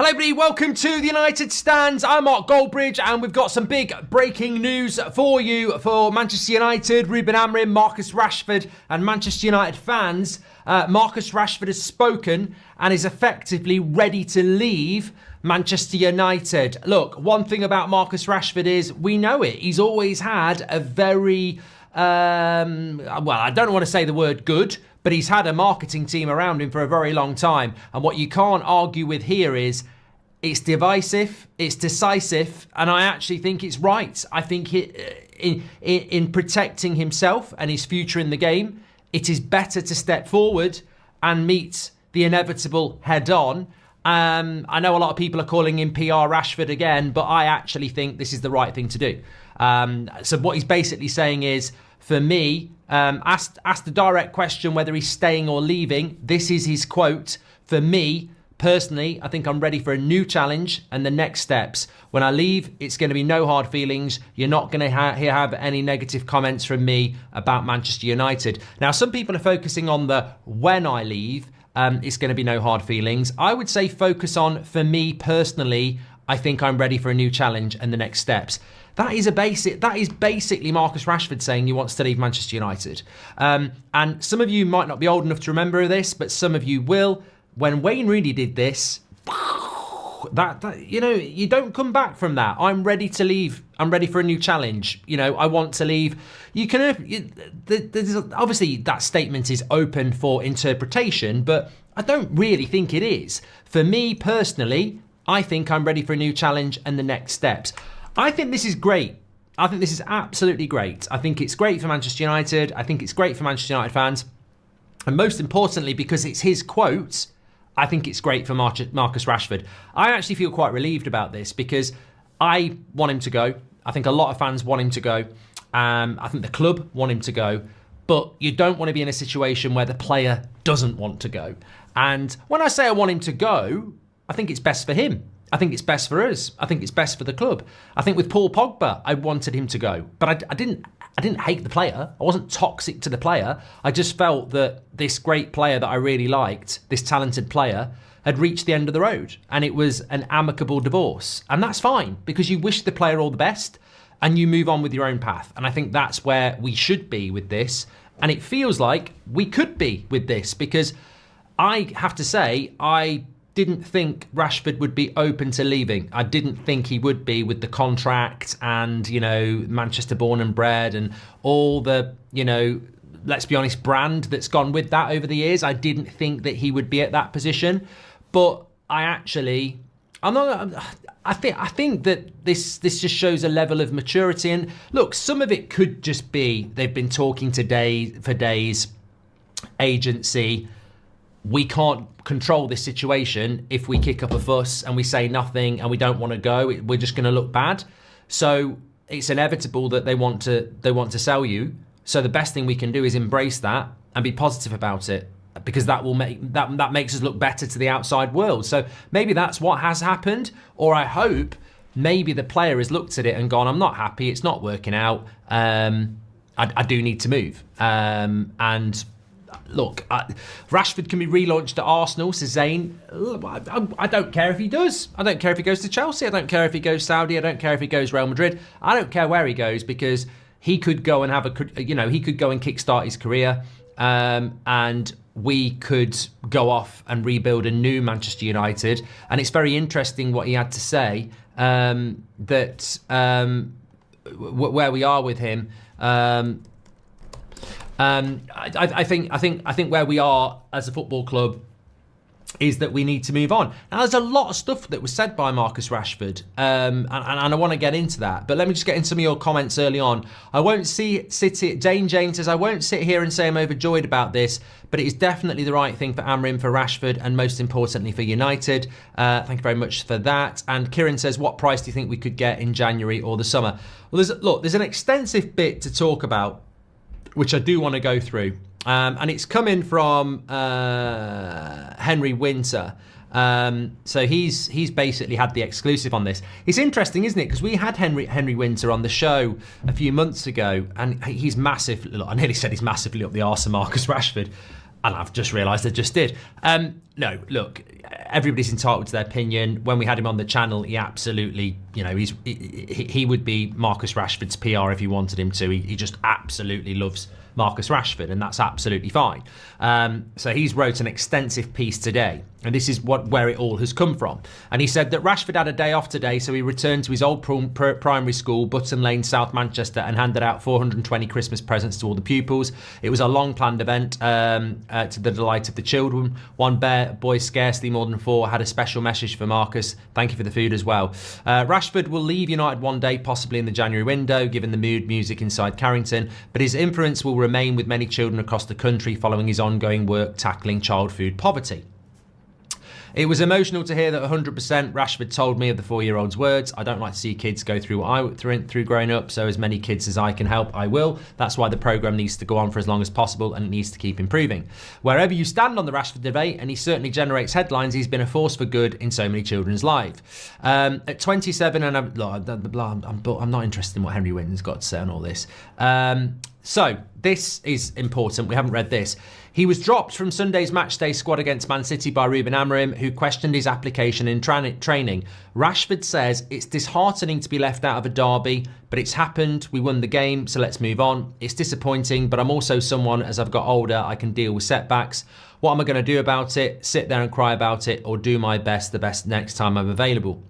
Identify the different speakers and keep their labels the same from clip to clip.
Speaker 1: Hello everybody, welcome to the United Stand. I'm Mark Goldbridge and we've got some big breaking news for you for Manchester United, Ruben Amorim, Marcus Rashford and Manchester United fans. Marcus Rashford has spoken and is effectively ready to leave Manchester United. Look, one thing about Marcus Rashford is we know it. He's always had a very, well, I don't want to say the word good, but he's had a marketing team around him for a very long time. And what you can't argue with here is it's divisive, it's decisive, and I actually think it's right. I think in protecting himself and his future in the game, it is better to step forward and meet the inevitable head on. I know a lot of people are calling him PR Rashford again, but I actually think this is the right thing to do. So what he's basically saying is, for me, asked the direct question whether he's staying or leaving. This is his quote. For me, personally, I think I'm ready for a new challenge and the next steps. When I leave, it's going to be no hard feelings. You're not going to have any negative comments from me about Manchester United. Now, some people are focusing on the when I leave, it's going to be no hard feelings. I would say focus on, for me personally, I think I'm ready for a new challenge and the next steps. That is basically Marcus Rashford saying he wants to leave Manchester United. And some of you might not be old enough to remember this, but some of you will. When Wayne Rooney did this, you don't come back from that. I'm ready to leave. I'm ready for a new challenge. I want to leave. Obviously that statement is open for interpretation, but I don't really think it is. For me personally, I think I'm ready for a new challenge and the next steps. I think this is great. I think this is absolutely great. I think it's great for Manchester United. I think it's great for Manchester United fans. And most importantly, because it's his quote, I think it's great for Marcus Rashford. I actually feel quite relieved about this because I want him to go. I think a lot of fans want him to go. I think the club want him to go. But you don't want to be in a situation where the player doesn't want to go. And when I say I want him to go, I think it's best for him. I think it's best for us. I think it's best for the club. I think with Paul Pogba, I wanted him to go, but I didn't hate the player. I wasn't toxic to the player. I just felt that this great player that I really liked, this talented player, had reached the end of the road, and it was an amicable divorce. And that's fine, because you wish the player all the best and you move on with your own path. And I think that's where we should be with this. And it feels like we could be with this, because I have to say, I didn't think Rashford would be open to leaving. I didn't think he would be, with the contract and, Manchester born and bred and all the, let's be honest, brand that's gone with that over the years. I didn't think that he would be at that position. But I think that this just shows a level of maturity. And look, some of it could just be they've been talking for days, agency. We can't control this situation. If we kick up a fuss and we say nothing and we don't want to go, we're just going to look bad. So it's inevitable that they want to sell you. So the best thing we can do is embrace that and be positive about it, because that makes us look better to the outside world. So maybe that's what has happened, or I hope maybe the player has looked at it and gone, I'm not happy, it's not working out. I do need to move. And look, Rashford can be relaunched at Arsenal, says Zayn. I don't care if he does. I don't care if he goes to Chelsea. I don't care if he goes Saudi. I don't care if he goes Real Madrid. I don't care where he goes, because he could go and he could go and kickstart his career, and we could go off and rebuild a new Manchester United. And it's very interesting what he had to say, that where we are with him. I think where we are as a football club is that we need to move on. Now, there's a lot of stuff that was said by Marcus Rashford, and I want to get into that. But let me just get into some of your comments early on. Dane Jane says, I won't sit here and say I'm overjoyed about this, but it is definitely the right thing for Amorim, for Rashford, and most importantly for United. Thank you very much for that. And Kieran says, what price do you think we could get in January or the summer? Well, there's an extensive bit to talk about, which I do want to go through. And it's coming from Henry Winter. So he's basically had the exclusive on this. It's interesting, isn't it? Because we had Henry Winter on the show a few months ago, and he's massive. I nearly said he's massively up the arse of Marcus Rashford. And I've just realised I just did. No, look, everybody's entitled to their opinion. When we had him on the channel, he absolutely, you know, he would be Marcus Rashford's PR if he wanted him to. He just absolutely loves Marcus Rashford, and that's absolutely fine. So he's wrote an extensive piece today, and this is where it all has come from. And he said that Rashford had a day off today, so he returned to his old primary school, Button Lane, South Manchester, and handed out 420 Christmas presents to all the pupils. It was a long-planned event to the delight of the children. One boy, scarcely more than 4, had a special message for Marcus. Thank you for the food as well. Rashford will leave United one day, possibly in the January window, given the mood music inside Carrington, but his influence will remain with many children across the country following his ongoing work tackling child food poverty. It was emotional to hear that 100% Rashford told me of the 4-year-old's words. I don't like to see kids go through what I went through growing up, so as many kids as I can help, I will. That's why the programme needs to go on for as long as possible, and it needs to keep improving. Wherever you stand on the Rashford debate, and he certainly generates headlines, he's been a force for good in so many children's lives. At 27, and I'm not interested in what Henry Winton's got to say on all this. So this is important. We haven't read this. He was dropped from Sunday's matchday squad against Man City by Ruben Amorim, who questioned his application in training. Rashford says, it's disheartening to be left out of a derby, but it's happened. We won the game, so let's move on. It's disappointing, but I'm also someone, as I've got older, I can deal with setbacks. What am I going to do about it? Sit there and cry about it, or do my best the best next time I'm available?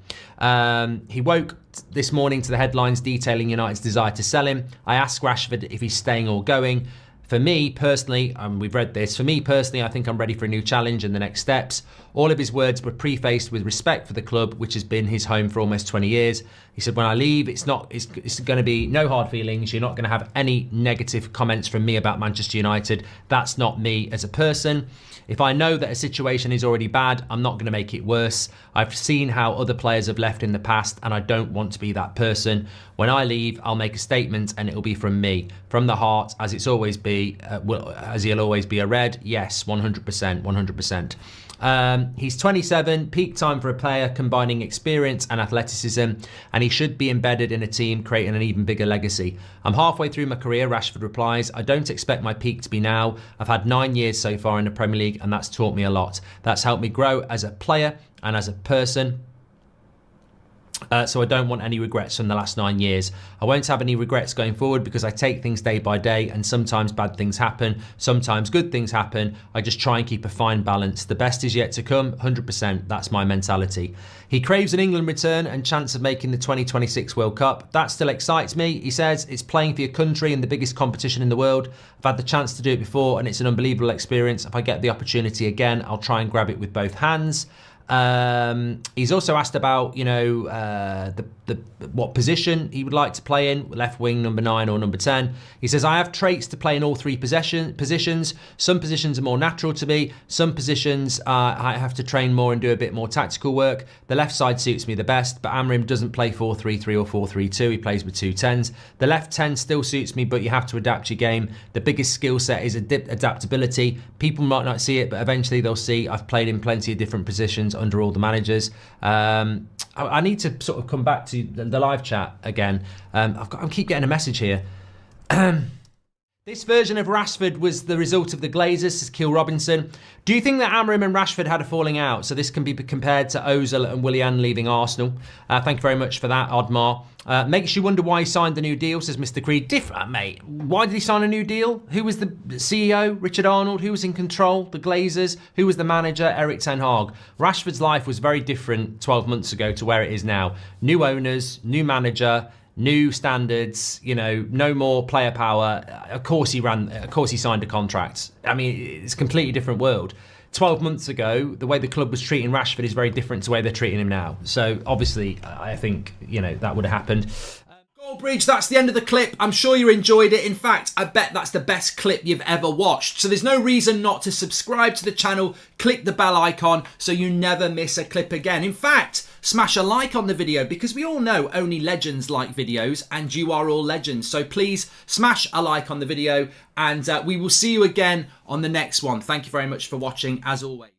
Speaker 1: He woke this morning to the headlines detailing United's desire to sell him. I asked Rashford if he's staying or going. For me personally, we've read this, for me personally, I think I'm ready for a new challenge and the next steps. All of his words were prefaced with respect for the club, which has been his home for almost 20 years. He said, when I leave, it's going to be no hard feelings. You're not going to have any negative comments from me about Manchester United. That's not me as a person. If I know that a situation is already bad, I'm not going to make it worse. I've seen how other players have left in the past, and I don't want to be that person. When I leave, I'll make a statement, and it'll be from me, from the heart, as he'll always be a Red. Yes, 100%, 100%. He's 27, peak time for a player combining experience and athleticism, and he should be embedded in a team creating an even bigger legacy. I'm halfway through my career, Rashford replies. I don't expect my peak to be now. I've had 9 years so far in the Premier League, and that's taught me a lot. That's helped me grow as a player and as a person. So I don't want any regrets from the last 9 years. I won't have any regrets going forward because I take things day by day, and sometimes bad things happen, sometimes good things happen. I just try and keep a fine balance. The best is yet to come, 100%. That's my mentality. He craves an England return and chance of making the 2026 World Cup. That still excites me, he says. It's playing for your country in the biggest competition in the world. I've had the chance to do it before, and it's an unbelievable experience. If I get the opportunity again, I'll try and grab it with both hands. He's also asked about, you know, what position he would like to play in, left wing, number 9 or number 10. He says, I have traits to play in all 3 positions. Some positions are more natural to me. Some positions I have to train more and do a bit more tactical work. The left side suits me the best, but Amorim doesn't play 4-3-3 or 4-3-2. He plays with 2 10s. The left 10 still suits me, but you have to adapt your game. The biggest skill set is adaptability. People might not see it, but eventually they'll see I've played in plenty of different positions under all the managers. I need to sort of come back to the live chat again. I keep getting a message here. This version of Rashford was the result of the Glazers, says Keil Robinson. Do you think that Amorim and Rashford had a falling out? So this can be compared to Ozil and Willian leaving Arsenal. Thank you very much for that, Odmar. Makes you wonder why he signed the new deal, says Mr. Creed. Different, mate. Why did he sign a new deal? Who was the CEO? Richard Arnold. Who was in control? The Glazers. Who was the manager? Erik ten Hag. Rashford's life was very different 12 months ago to where it is now. New owners, new manager, new standards, you know, no more player power. Of course he signed a contract. I mean, it's a completely different world. 12 months ago, the way the club was treating Rashford is very different to the way they're treating him now. So obviously, I think, you know, that would have happened. Goldbridge, that's the end of the clip. I'm sure you enjoyed it. In fact, I bet that's the best clip you've ever watched. So there's no reason not to subscribe to the channel, click the bell icon so you never miss a clip again. In fact, smash a like on the video because we all know only legends like videos and you are all legends. So please smash a like on the video and we will see you again on the next one. Thank you very much for watching as always.